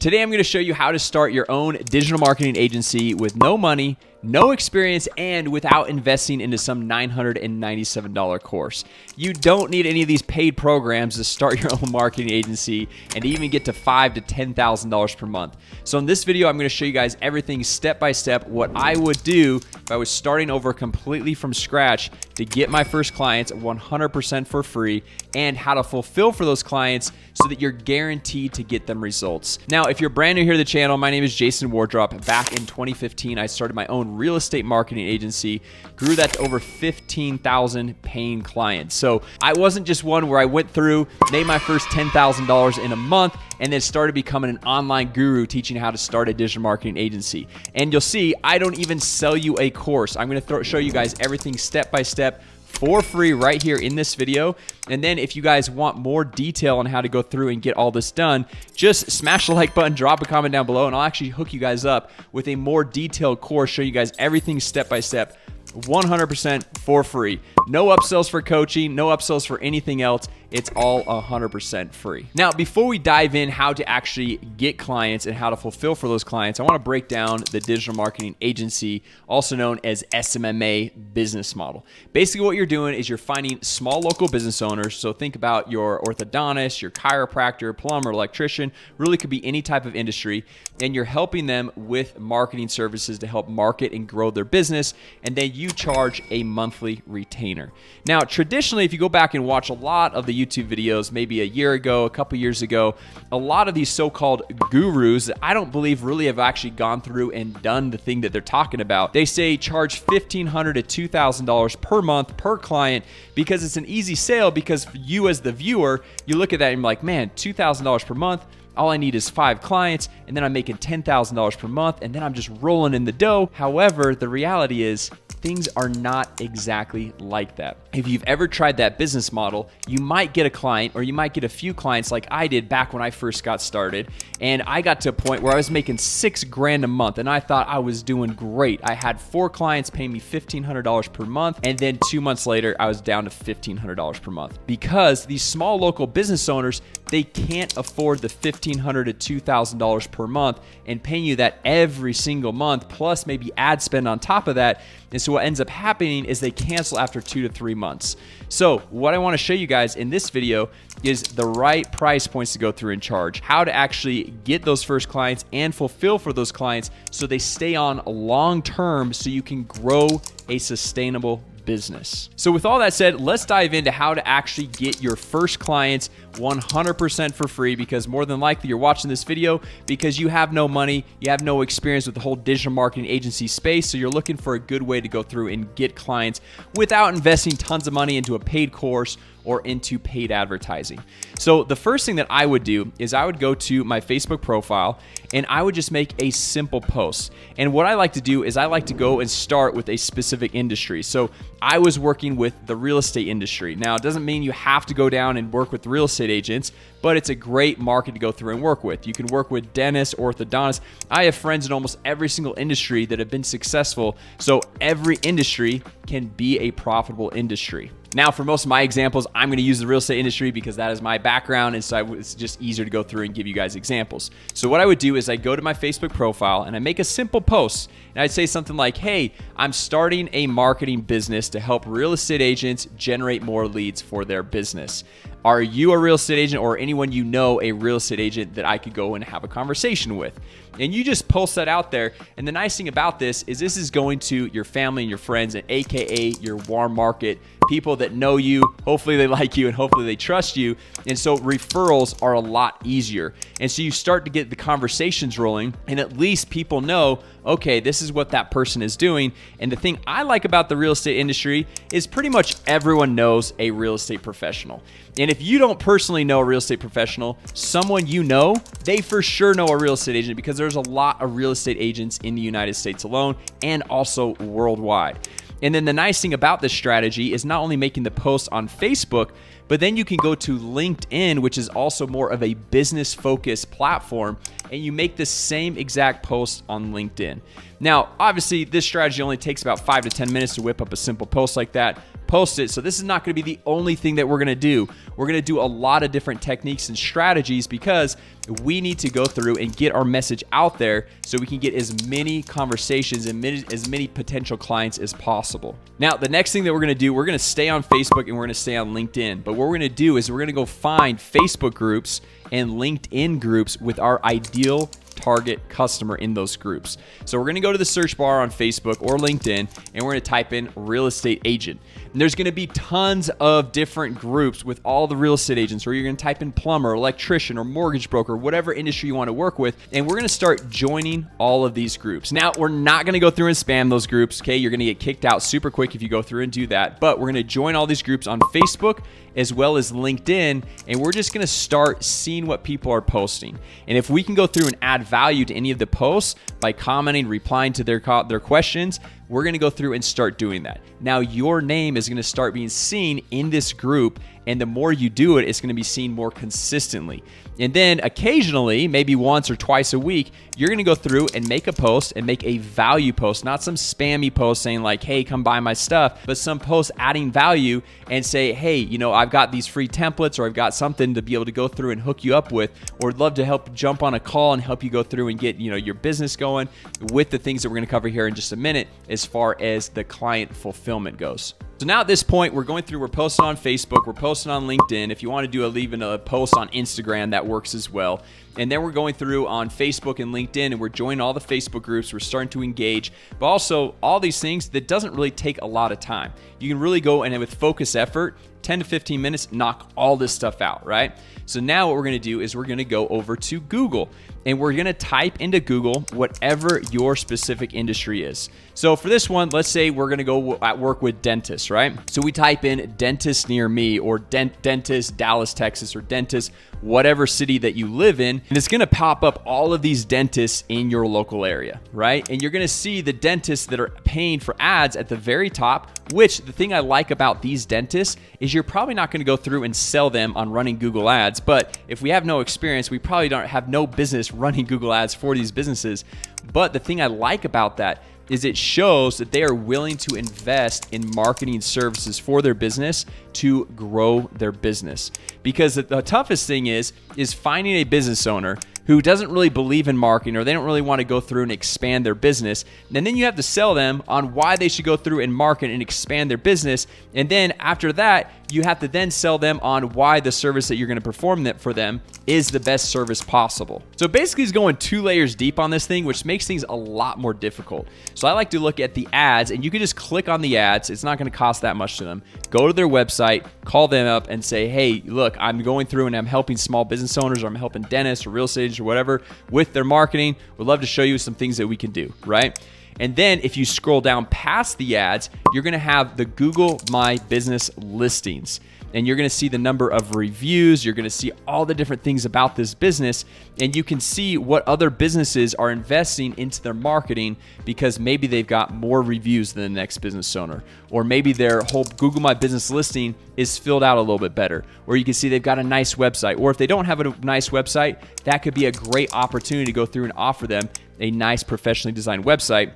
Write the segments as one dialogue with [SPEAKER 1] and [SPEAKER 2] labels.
[SPEAKER 1] Today, I'm going to show you how to start your own digital marketing agency with no money, no experience, and without investing into some $997 course. You don't need any of these paid programs to start your own marketing agency and even get to $5,000 to $10,000 per month. So in this video, I'm going to show you guys everything step by step, what I would do if I was starting over completely from scratch to get my first clients 100% for free, and how to fulfill for those clients so that you're guaranteed to get them results. Now, if you're brand new here to the channel, my name is Jason Wardrop. Back in 2015, I started my own real estate marketing agency, grew that to over 15,000 paying clients. So I wasn't just one where I went through, made my first $10,000 in a month, and then started becoming an online guru teaching how to start a digital marketing agency. And you'll see, I don't even sell you a course. I'm gonna show you guys everything step by step for free right here in this video. And then if you guys want more detail on how to go through and get all this done, just smash the like button, drop a comment down below, and I'll actually hook you guys up with a more detailed course, show you guys everything step by step, 100% for free. No upsells for coaching, no upsells for anything else. It's all 100% free. Now, before we dive in how to actually get clients and how to fulfill for those clients, I want to break down the digital marketing agency, also known as SMMA business model. Basically, what you're doing is you're finding small local business owners. So think about your orthodontist, your chiropractor, plumber, electrician, really could be any type of industry, and you're helping them with marketing services to help market and grow their business, and then you charge a monthly retainer. Now, traditionally, if you go back and watch a lot of the YouTube videos, maybe a year ago, a couple years ago, a lot of these so-called gurus that I don't believe really have actually gone through and done the thing that they're talking about. They say charge $1,500 to $2,000 per month per client because it's an easy sale, because you as the viewer, you look at that and you're like, man, $2,000 per month, all I need is 5 clients, and then I'm making $10,000 per month, and then I'm just rolling in the dough. However, the reality is things are not exactly like that. If you've ever tried that business model, you might get a client, or you might get a few clients like I did back when I first got started. And I got to a point where I was making $6,000 a month, and I thought I was doing great. I had 4 clients paying me $1,500 per month, and then 2 months later, I was down to $1,500 per month. Because these small local business owners, they can't afford the $1,500 to $2,000 per month and paying you that every single month, plus maybe ad spend on top of that. And so what ends up happening is they cancel after 2 to 3 months. So what I want to show you guys in this video is the right price points to go through and charge, how to actually get those first clients and fulfill for those clients so they stay on long term, so you can grow a sustainable business. So with all that said, let's dive into how to actually get your first clients 100% for free, because more than likely you're watching this video because you have no money, you have no experience with the whole digital marketing agency space, so you're looking for a good way to go through and get clients without investing tons of money into a paid course or into paid advertising. So the first thing that I would do is I would go to my Facebook profile and I would just make a simple post. And what I like to do is I like to go and start with a specific industry. So I was working with the real estate industry. Now, it doesn't mean you have to go down and work with real estate agents, but it's a great market to go through and work with. You can work with dentists, orthodontists. I have friends in almost every single industry that have been successful. So every industry can be a profitable industry. Now, for most of my examples, I'm going to use the real estate industry because that is my background, and so it's just easier to go through and give you guys examples. So what I would do is I go to my Facebook profile and I make a simple post, and I'd say something like, hey, I'm starting a marketing business to help real estate agents generate more leads for their business. Are you a real estate agent, or anyone you know a real estate agent that I could go and have a conversation with? And you just post that out there. And the nice thing about this is going to your family and your friends, and AKA your warm market, people that know you, hopefully they like you, and hopefully they trust you. And so referrals are a lot easier. And so you start to get the conversations rolling, and at least people know, okay, this is what that person is doing. And the thing I like about the real estate industry is pretty much everyone knows a real estate professional. And if you don't personally know a real estate professional, someone you know, they for sure know a real estate agent, because there's a lot of real estate agents in the United States alone and also worldwide. And then the nice thing about this strategy is not only making the post on Facebook, but then you can go to LinkedIn, which is also more of a business-focused platform, and you make the same exact post on LinkedIn. Now, obviously, this strategy only takes about 5 to 10 minutes to whip up a simple post like that, post it. So this is not going to be the only thing that we're going to do. We're going to do a lot of different techniques and strategies because we need to go through and get our message out there so we can get as many conversations and as many potential clients as possible. Now, the next thing that we're going to do, we're going to stay on Facebook and we're going to stay on LinkedIn. But what we're going to do is we're going to go find Facebook groups and LinkedIn groups with our ideal target customer in those groups. So we're going to go to the search bar on Facebook or LinkedIn and we're going to type in real estate agent. And there's going to be tons of different groups with all the real estate agents, or you're going to type in plumber, electrician, or mortgage broker, whatever industry you want to work with. And we're going to start joining all of these groups. Now, we're not going to go through and spam those groups. Okay. You're going to get kicked out super quick if you go through and do that. But we're going to join all these groups on Facebook as well as LinkedIn. And we're just going to start seeing what people are posting. And if we can go through and add value to any of the posts by commenting, replying to their questions, we're going to go through and start doing that. Now, your name is going to start being seen in this group, and the more you do it, it's going to be seen more consistently. And then occasionally, maybe once or twice a week, you're going to go through and make a post and make a value post, not some spammy post saying like, hey, come buy my stuff, but some post adding value and say, hey, you know, I've got these free templates, or I've got something to be able to go through and hook you up with, or I'd love to help jump on a call and help you go through and get, you know, your business going with the things that we're going to cover here in just a minute as far as the client fulfillment goes. So now at this point, we're posting on Facebook, we're posting on LinkedIn. If you want to do even a post on Instagram, that works as well. And then we're going through on Facebook and LinkedIn, and we're joining all the Facebook groups. We're starting to engage, but also all these things that doesn't really take a lot of time. You can really go and with focus effort, 10 to 15 minutes, knock all this stuff out, right? So now what we're going to do is we're going to go over to Google, and we're going to type into Google whatever your specific industry is. So for this one, let's say we're going to go work with dentists, right? So we type in dentist near me, or dentist Dallas, Texas, or dentist whatever city that you live in, and it's going to pop up all of these dentists in your local area, right? And you're going to see the dentists that are paying for ads at the very top, which the thing I like about these dentists is you're probably not going to go through and sell them on running Google ads. But if we have no experience, we probably don't have no business running Google ads for these businesses. But the thing I like about that is it shows that they are willing to invest in marketing services for their business to grow their business. Because the toughest thing is finding a business owner who doesn't really believe in marketing, or they don't really want to go through and expand their business. And then you have to sell them on why they should go through and market and expand their business. And then after that, you have to then sell them on why the service that you're going to perform for them is the best service possible. So basically it's going 2 layers deep on this thing, which makes things a lot more difficult. So I like to look at the ads, and you can just click on the ads. It's not going to cost that much to them. Go to their website, call them up and say, hey, look, I'm going through and I'm helping small business owners, or I'm helping dentists or real estate agents or whatever with their marketing. Would love to show you some things that we can do, right? And then if you scroll down past the ads, you're going to have the Google My Business listings. And you're going to see the number of reviews. You're going to see all the different things about this business. And you can see what other businesses are investing into their marketing because maybe they've got more reviews than the next business owner. Or maybe their whole Google My Business listing is filled out a little bit better. Or you can see they've got a nice website. Or if they don't have a nice website, that could be a great opportunity to go through and offer them a nice professionally designed website,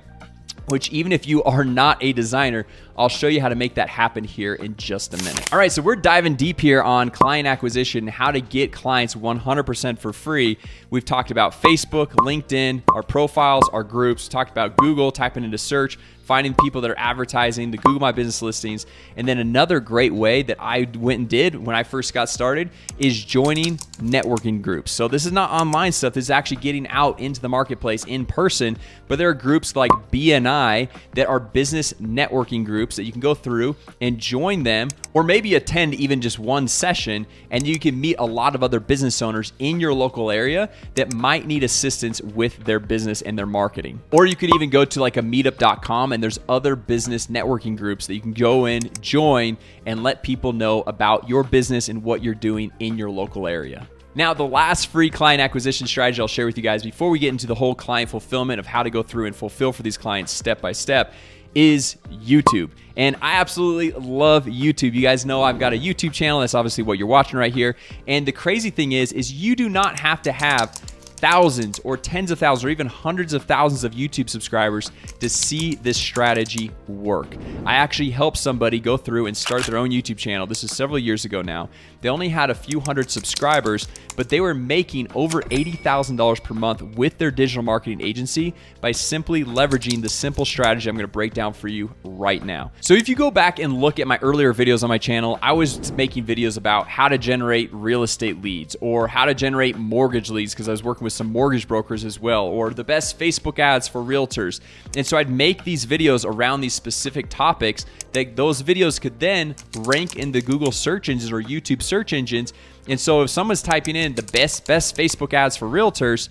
[SPEAKER 1] which even if you are not a designer, I'll show you how to make that happen here in just a minute. All right, so we're diving deep here on client acquisition, how to get clients 100% for free. We've talked about Facebook, LinkedIn, our profiles, our groups, talked about Google, typing into search, finding people that are advertising, the Google My Business listings. And then another great way that I went and did when I first got started is joining networking groups. So this is not online stuff. This is actually getting out into the marketplace in person. But there are groups like BNI that are business networking groups that you can go through and join them, or maybe attend even just one session, and you can meet a lot of other business owners in your local area that might need assistance with their business and their marketing. Or you could even go to like a meetup.com, and there's other business networking groups that you can go in, join, and let people know about your business and what you're doing in your local area. Now, the last free client acquisition strategy I'll share with you guys before we get into the whole client fulfillment of how to go through and fulfill for these clients step by step is YouTube. And I absolutely love YouTube. You guys know I've got a YouTube channel. That's obviously what you're watching right here. And the crazy thing is you do not have to have thousands or tens of thousands or even hundreds of thousands of YouTube subscribers to see this strategy work. I actually helped somebody go through and start their own YouTube channel. This is several years ago now. They only had a few hundred subscribers, but they were making over $80,000 per month with their digital marketing agency by simply leveraging the simple strategy I'm going to break down for you right now. So if you go back and look at my earlier videos on my channel, I was making videos about how to generate real estate leads or how to generate mortgage leads, because I was working with some mortgage brokers as well, or the best Facebook ads for realtors. And so I'd make these videos around these specific topics that those videos could then rank in the Google search engines or YouTube search engines. And so if someone's typing in the best Facebook ads for realtors,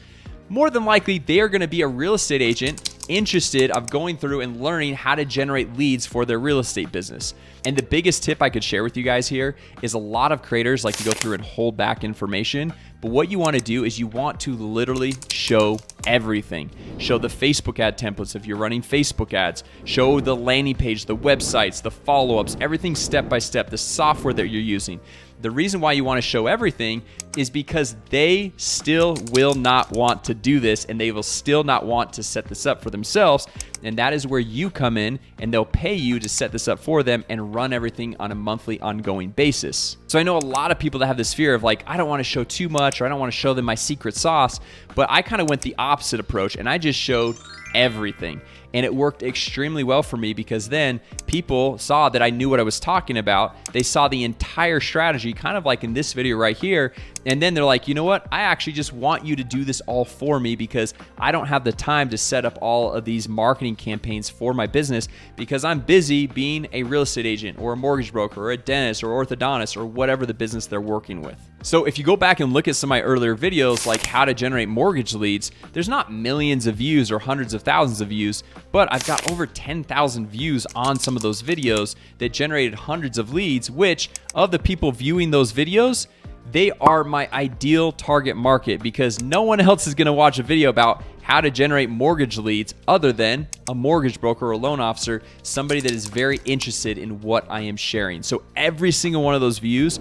[SPEAKER 1] more than likely they are going to be a real estate agent interested of going through and learning how to generate leads for their real estate business. And the biggest tip I could share with you guys here is a lot of creators like to go through and hold back information. But what you want to do is you want to literally show everything. Show the Facebook ad templates if you're running Facebook ads. Show the landing page, the websites, the follow-ups, everything step by step, the software that you're using. The reason why you want to show everything is because they still will not want to do this, and they will still not want to set this up for themselves. And that is where you come in, and they'll pay you to set this up for them and run everything on a monthly ongoing basis. So I know a lot of people that have this fear of like, I don't want to show too much, or I don't want to show them my secret sauce, but I kind of went the opposite approach and I just showed everything. And it worked extremely well for me because then people saw that I knew what I was talking about. They saw the entire strategy, kind of like in this video right here. And then they're like, you know what? I actually just want you to do this all for me because I don't have the time to set up all of these marketing campaigns for my business because I'm busy being a real estate agent or a mortgage broker or a dentist or orthodontist or whatever the business they're working with. So if you go back and look at some of my earlier videos, like how to generate mortgage leads, there's not millions of views or hundreds of thousands of views, but I've got over 10,000 views on some of those videos that generated hundreds of leads, which of the people viewing those videos, they are my ideal target market because no one else is going to watch a video about how to generate mortgage leads other than a mortgage broker or loan officer, somebody that is very interested in what I am sharing. So every single one of those views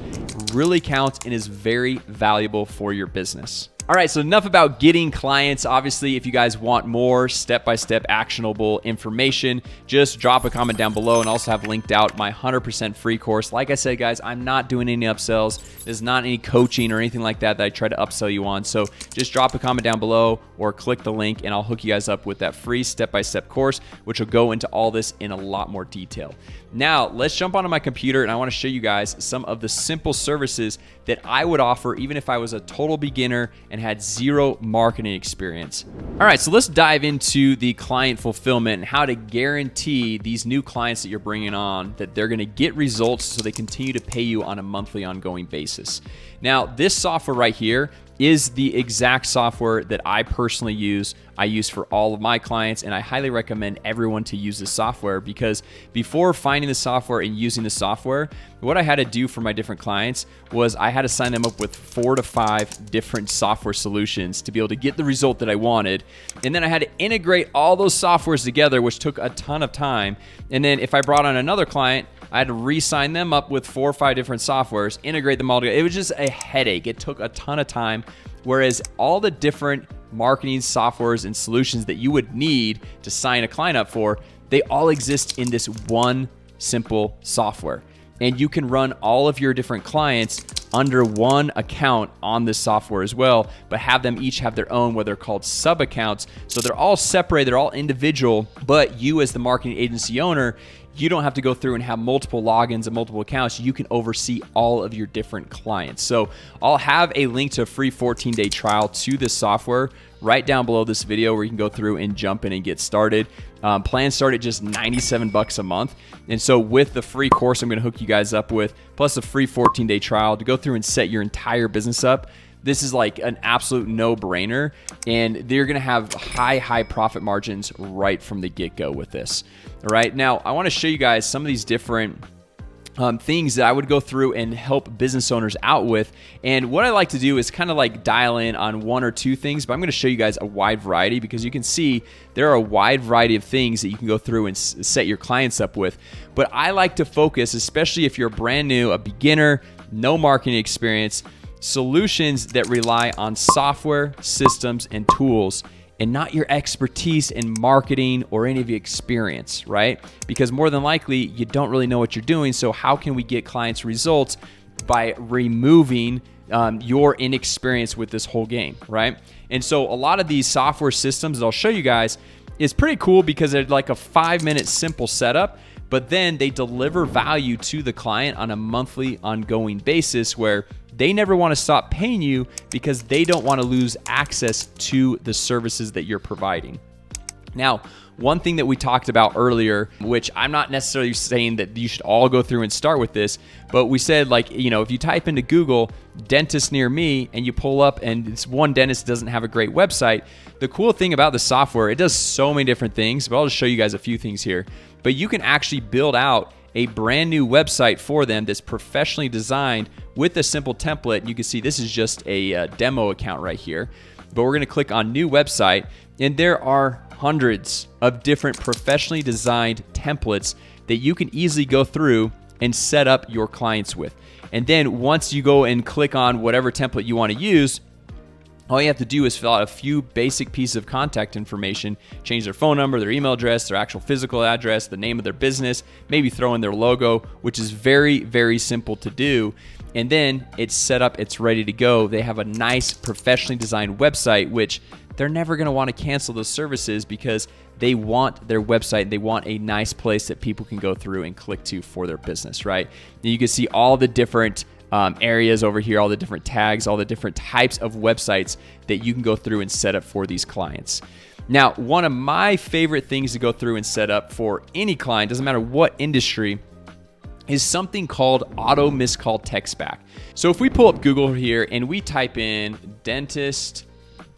[SPEAKER 1] really counts and is very valuable for your business. All right, so enough about getting clients. Obviously, if you guys want more step-by-step actionable information, just drop a comment down below and also have linked out my 100% free course. Like I said, guys, I'm not doing any upsells. There's not any coaching or anything like that I try to upsell you on. So just drop a comment down below or click the link and I'll hook you guys up with that free step-by-step course, which will go into all this in a lot more detail. Now, let's jump onto my computer and I want to show you guys some of the simple services that I would offer even if I was a total beginner and had zero marketing experience. All right, so let's dive into the client fulfillment and how to guarantee these new clients that you're bringing on that they're going to get results so they continue to pay you on a monthly ongoing basis. Now, this software right here is the exact software that I personally use. I use for all of my clients, and I highly recommend everyone to use this software because before finding the software and using the software, what I had to do for my different clients was I had to sign them up with 4 to 5 different software solutions to be able to get the result that I wanted. And then I had to integrate all those softwares together, which took a ton of time. And then if I brought on another client, I had to re-sign them up with 4 or 5 different softwares, integrate them all together. It was just a headache. It took a ton of time. Whereas all the different marketing softwares and solutions that you would need to sign a client up for, they all exist in this one simple software. And you can run all of your different clients under one account on this software as well, but have them each have their own, what they're called sub-accounts. So they're all separated, they're all individual, but you as the marketing agency owner, you don't have to go through and have multiple logins and multiple accounts. You can oversee all of your different clients. So I'll have a link to a free 14-day trial to this software right down below this video where you can go through and jump in and get started. Plans start at just $97 a month. And so with the free course I'm going to hook you guys up with, plus a free 14-day trial to go through and set your entire business up, this is like an absolute no-brainer, and they're going to have high profit margins right from the get-go with this. All right, now I want to show you guys some of these different things that I would go through and help business owners out with. And what I like to do is kind of like dial in on 1 or 2 things, but I'm going to show you guys a wide variety because you can see there are a wide variety of things that you can go through and set your clients up with. But I like to focus, especially if you're brand new, a beginner, no marketing experience, solutions that rely on software, systems, and tools, and not your expertise in marketing or any of your experience, right? Because more than likely, you don't really know what you're doing. So how can we get clients results by removing your inexperience with this whole game, right? And so a lot of these software systems that I'll show you guys is pretty cool because they're like a 5-minute simple setup, but then they deliver value to the client on a monthly ongoing basis where they never want to stop paying you because they don't want to lose access to the services that you're providing. Now, one thing that we talked about earlier, which I'm not necessarily saying that you should all go through and start with this, but we said, like, if you type into Google dentist near me and you pull up and it's one dentist doesn't have a great website, the cool thing about the software, it does so many different things, but I'll just show you guys a few things here. But you can actually build out a brand new website for them that's professionally designed with a simple template. You can see this is just a demo account right here, but we're going to click on new website, and there are hundreds of different professionally designed templates that you can easily go through and set up your clients with. And then once you go and click on whatever template you want to use, all you have to do is fill out a few basic pieces of contact information, change their phone number, their email address, their actual physical address, the name of their business, maybe throw in their logo, which is very, very simple to do. And then it's set up, it's ready to go. They have a nice professionally designed website, which they're never going to want to cancel those services because they want their website, they want a nice place that people can go through and click to for their business, right? And you can see all the different areas over here, all the different tags, all the different types of websites that you can go through and set up for these clients. Now, one of my favorite things to go through and set up for any client, doesn't matter what industry, is something called auto miscall text back. So if we pull up Google here and we type in dentist,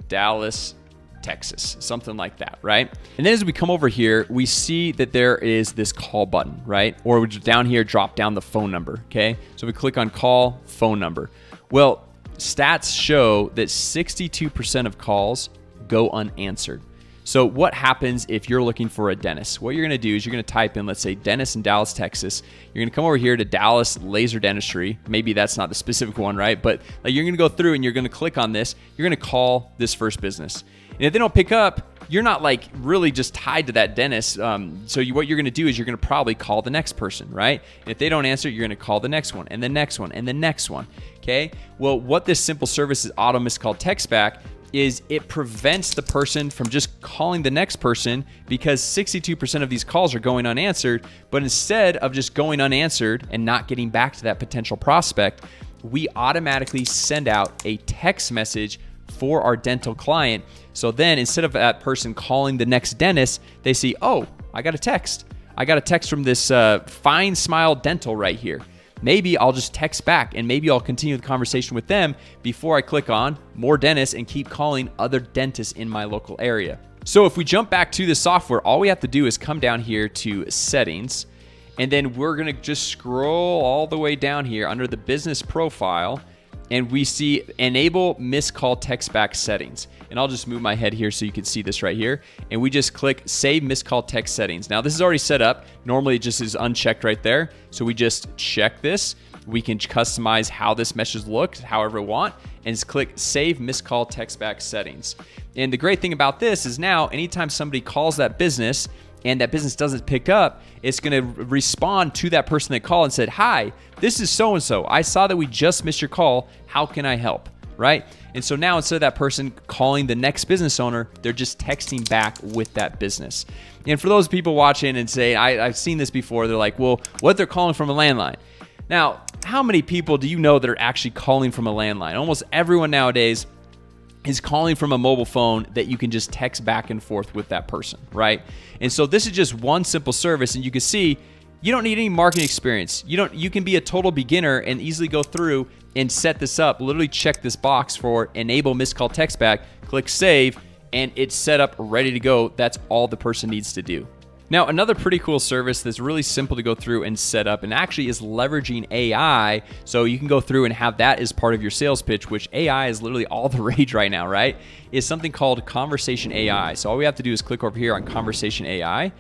[SPEAKER 1] Dallas, Texas, something like that, right? And then as we come over here, we see that there is this call button, right? Or we just down here, drop down the phone number, okay? So we click on call phone number. Well, stats show that 62% of calls go unanswered. So what happens if you're looking for a dentist? What you're gonna do is you're gonna type in, let's say, dentist in Dallas, Texas. You're gonna come over here to Dallas Laser Dentistry. Maybe that's not the specific one, right? But like you're gonna go through and you're gonna click on this. You're gonna call this first business. And if they don't pick up, you're not like really just tied to that dentist. So what you're gonna do is you're gonna probably call the next person, right? And if they don't answer, you're gonna call the next one and the next one and the next one, okay? Well, what this simple service is auto miscall text back is it prevents the person from just calling the next person because 62% of these calls are going unanswered. But instead of just going unanswered and not getting back to that potential prospect, we automatically send out a text message for our dental client. So then instead of that person calling the next dentist, they see, oh, I got a text. I got a text from this Fine Smile Dental right here. Maybe I'll just text back and maybe I'll continue the conversation with them before I click on more dentists and keep calling other dentists in my local area. So if we jump back to the software, all we have to do is come down here to settings, and then we're gonna just scroll all the way down here under the business profile, and we see enable missed call text back settings. And I'll just move my head here so you can see this right here. And we just click save missed call text settings. Now this is already set up. Normally it just is unchecked right there. So we just check this. We can customize how this message looks, however we want, and just click save missed call text back settings. And the great thing about this is now anytime somebody calls that business and that business doesn't pick up, it's gonna respond to that person that called and said, hi, this is so-and-so. I saw that we just missed your call. How can I help, right? And so now instead of that person calling the next business owner, they're just texting back with that business. And for those people watching and say, I've seen this before, they're like, well, what if they're calling from a landline? Now, how many people do you know that are actually calling from a landline? Almost everyone nowadays is calling from a mobile phone that you can just text back and forth with that person, right? And so this is just one simple service, and you can see you don't need any marketing experience. You can be a total beginner and easily go through and set this up. Literally check this box for enable missed call text back, click save, and it's set up ready to go. That's all the person needs to do. Now, another pretty cool service that's really simple to go through and set up and actually is leveraging AI. So you can go through and have that as part of your sales pitch, which AI is literally all the rage right now, right? Is something called Conversation AI. So all we have to do is click over here on Conversation AI,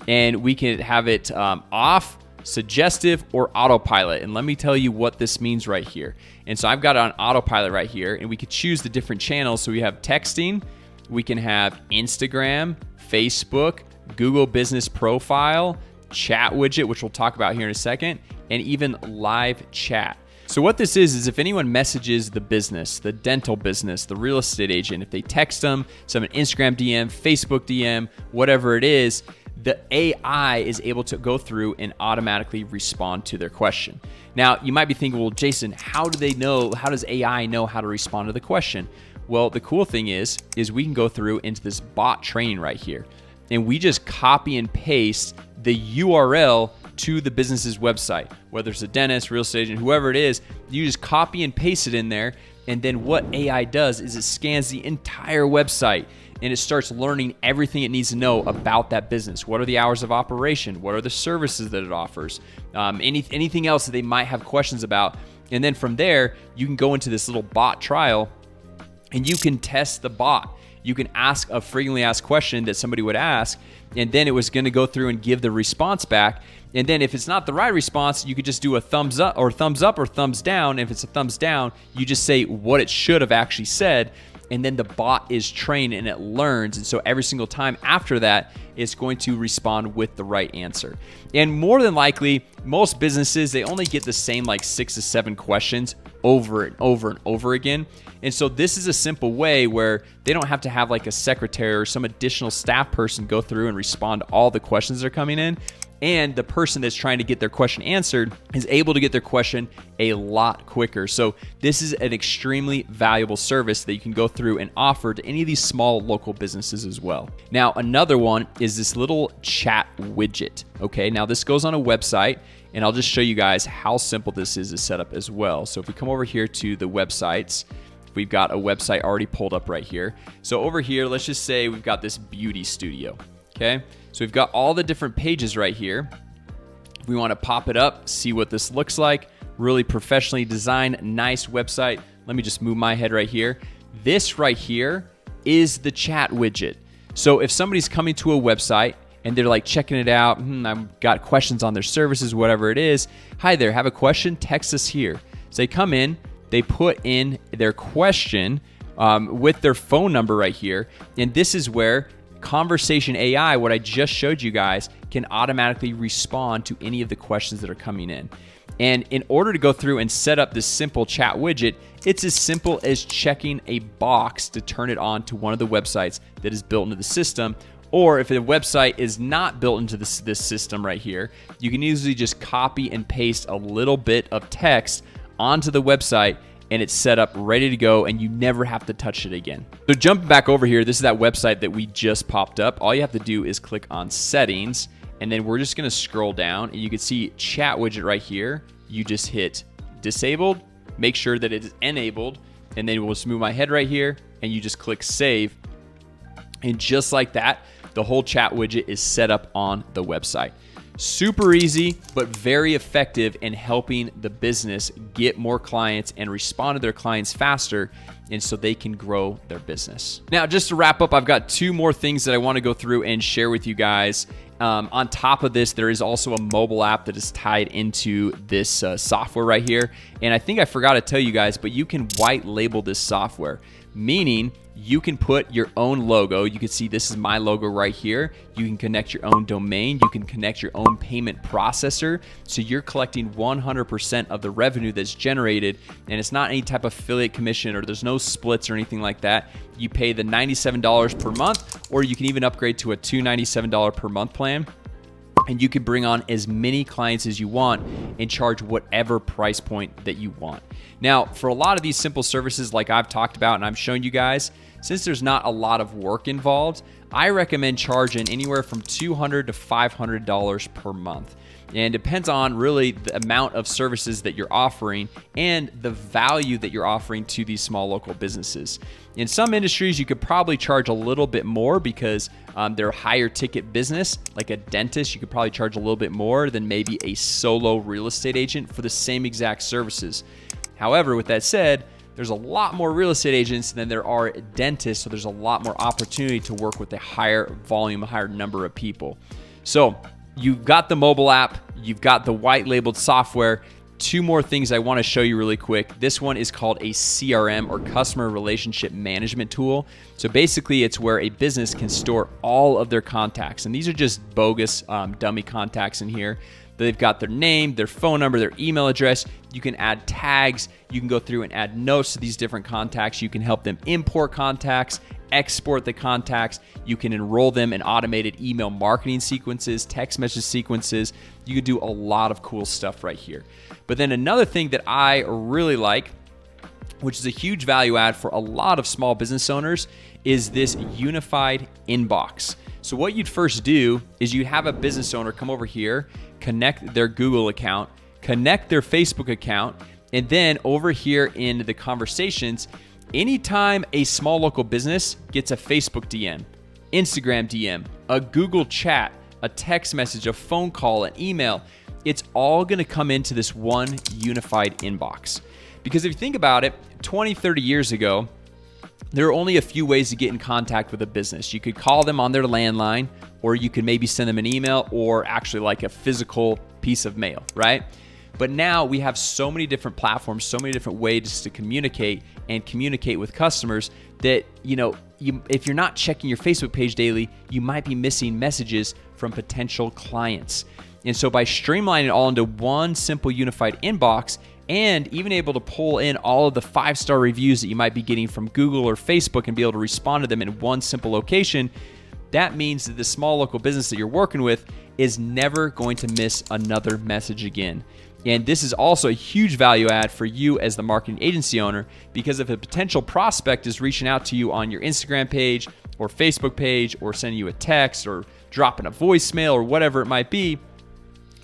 [SPEAKER 1] and we can have it off, suggestive, or autopilot. And let me tell you what this means right here. And so I've got it on autopilot right here, and we could choose the different channels. So we have texting, we can have Instagram, Facebook, Google Business Profile, chat widget, which we'll talk about here in a second, and even live chat. So what this is if anyone messages the business, the dental business, the real estate agent, if they text them, send an Instagram DM, Facebook DM, whatever it is, the AI is able to go through and automatically respond to their question. Now, you might be thinking, well, Jason, how does AI know how to respond to the question? Well, the cool thing is we can go through into this bot training right here, and we just copy and paste the URL to the business's website, whether it's a dentist, real estate agent, whoever it is. You just copy and paste it in there, and then what AI does is it scans the entire website and it starts learning everything it needs to know about that business. What are the hours of operation? What are the services that it offers? Anything else that they might have questions about. And then from there, you can go into this little bot trial and you can test the bot. You can ask a frequently asked question that somebody would ask, and then it was going to go through and give the response back. And then if it's not the right response, you could just do a thumbs up or thumbs down. If it's a thumbs down, you just say what it should have actually said, and then the bot is trained and it learns. And so every single time after that, it's going to respond with the right answer. And more than likely, most businesses, they only get the same like 6 to 7 questions over and over and over again. And so this is a simple way where they don't have to have like a secretary or some additional staff person go through and respond to all the questions that are coming in. And the person that's trying to get their question answered is able to get their question a lot quicker. So this is an extremely valuable service that you can go through and offer to any of these small local businesses as well. Now, another one is this little chat widget. Okay, now this goes on a website, and I'll just show you guys how simple this is to set up as well. So if we come over here to the websites, we've got a website already pulled up right here. So over here, let's just say we've got this beauty studio. Okay, so we've got all the different pages right here. If we want to pop it up, see what this looks like. Really professionally designed, nice website. Let me just move my head right here. This right here is the chat widget. So if somebody's coming to a website and they're like checking it out, I've got questions on their services, whatever it is. Hi there, have a question? Text us here. So they come in, they put in their question with their phone number right here, and this is where Conversation AI, what I just showed you guys, can automatically respond to any of the questions that are coming in. And in order to go through and set up this simple chat widget, it's as simple as checking a box to turn it on to one of the websites that is built into the system. Or if the website is not built into this system right here, you can easily just copy and paste a little bit of text onto the website, and it's set up, ready to go, and you never have to touch it again. So jumping back over here, this is that website that we just popped up. All you have to do is click on settings, and then we're just gonna scroll down, and you can see chat widget right here. You just hit disabled, make sure that it is enabled, and then we'll just move my head right here, and you just click save. And just like that, the whole chat widget is set up on the website. Super easy, but very effective in helping the business get more clients and respond to their clients faster, and so they can grow their business. Now, just to wrap up, I've got 2 more things that I want to go through and share with you guys. On top of this, there is also a mobile app that is tied into this software right here. And I think I forgot to tell you guys, but you can white label this software, meaning you can put your own logo. You can see this is my logo right here. You can connect your own domain. You can connect your own payment processor. So you're collecting 100% of the revenue that's generated. And it's not any type of affiliate commission, or there's no splits or anything like that. You pay the $97 per month, or you can even upgrade to a $297 per month plan. And you can bring on as many clients as you want and charge whatever price point that you want. Now, for a lot of these simple services like I've talked about and I'm showing you guys, since there's not a lot of work involved, I recommend charging anywhere from $200 to $500 per month. And it depends on really the amount of services that you're offering and the value that you're offering to these small local businesses. In some industries, you could probably charge a little bit more because they're a higher ticket business. Like a dentist, you could probably charge a little bit more than maybe a solo real estate agent for the same exact services. However, with that said, there's a lot more real estate agents than there are dentists, so there's a lot more opportunity to work with a higher volume, a higher number of people. So you've got the mobile app, you've got the white labeled software. Two more things I want to show you really quick. This one is called a CRM, or customer relationship management tool. So basically it's where a business can store all of their contacts. And these are just bogus dummy contacts in here. They've got their name, their phone number, their email address. You can add tags. You can go through and add notes to these different contacts. You can help them import contacts, export the contacts. You can enroll them in automated email marketing sequences, text message sequences. You can do a lot of cool stuff right here. But then another thing that I really like, which is a huge value add for a lot of small business owners, is this unified inbox. So what you'd first do is you'd have a business owner come over here, connect their Google account, connect their Facebook account, and then over here in the conversations, anytime a small local business gets a Facebook DM, Instagram DM, a Google chat, a text message, a phone call, an email, it's all going to come into this one unified inbox. Because if you think about it, 20, 30 years ago, there are only a few ways to get in contact with a business. You could call them on their landline, or you could maybe send them an email, or actually like a physical piece of mail, right? But now we have so many different platforms, so many different ways to communicate with customers that, if you're not checking your Facebook page daily, you might be missing messages from potential clients. And so by streamlining it all into one simple unified inbox, and even able to pull in all of the 5-star reviews that you might be getting from Google or Facebook and be able to respond to them in one simple location, that means that the small local business that you're working with is never going to miss another message again. And this is also a huge value add for you as the marketing agency owner, because if a potential prospect is reaching out to you on your Instagram page or Facebook page, or sending you a text or dropping a voicemail or whatever it might be,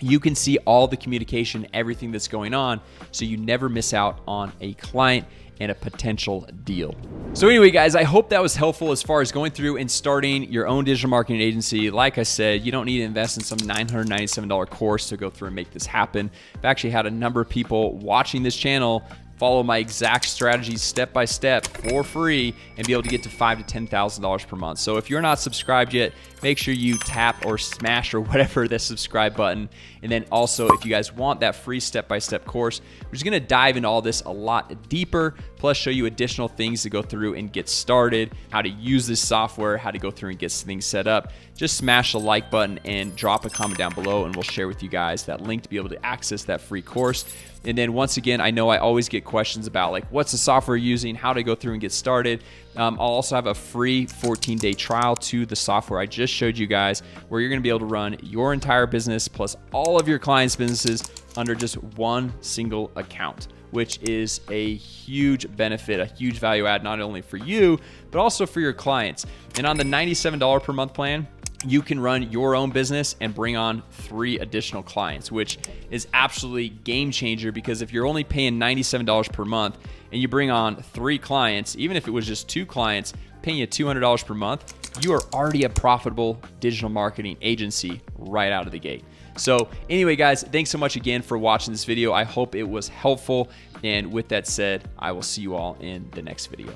[SPEAKER 1] you can see all the communication, everything that's going on, so you never miss out on a client and a potential deal. So anyway, guys, I hope that was helpful as far as going through and starting your own digital marketing agency. Like I said, you don't need to invest in some $997 course to go through and make this happen. I've actually had a number of people watching this channel follow my exact strategies step by step for free and be able to get to $5,000 to $10,000 per month. So if you're not subscribed yet, make sure you tap or smash or whatever the subscribe button. And then also, if you guys want that free step-by-step course, we're just gonna dive into all this a lot deeper, plus show you additional things to go through and get started, how to use this software, how to go through and get things set up. Just smash the like button and drop a comment down below, and we'll share with you guys that link to be able to access that free course. And then once again, I know I always get questions about like, what's the software you're using, how to go through and get started. I'll also have a free 14-day trial to the software I just showed you guys, where you're gonna be able to run your entire business plus all of your clients' businesses under just one single account, which is a huge benefit, a huge value add, not only for you, but also for your clients. And on the $97 per month plan, you can run your own business and bring on 3 additional clients, which is absolutely game changer, because if you're only paying $97 per month and you bring on 3 clients, even if it was just 2 clients paying you $200 per month, you are already a profitable digital marketing agency right out of the gate. So anyway, guys, thanks so much again for watching this video. I hope it was helpful. And with that said, I will see you all in the next video.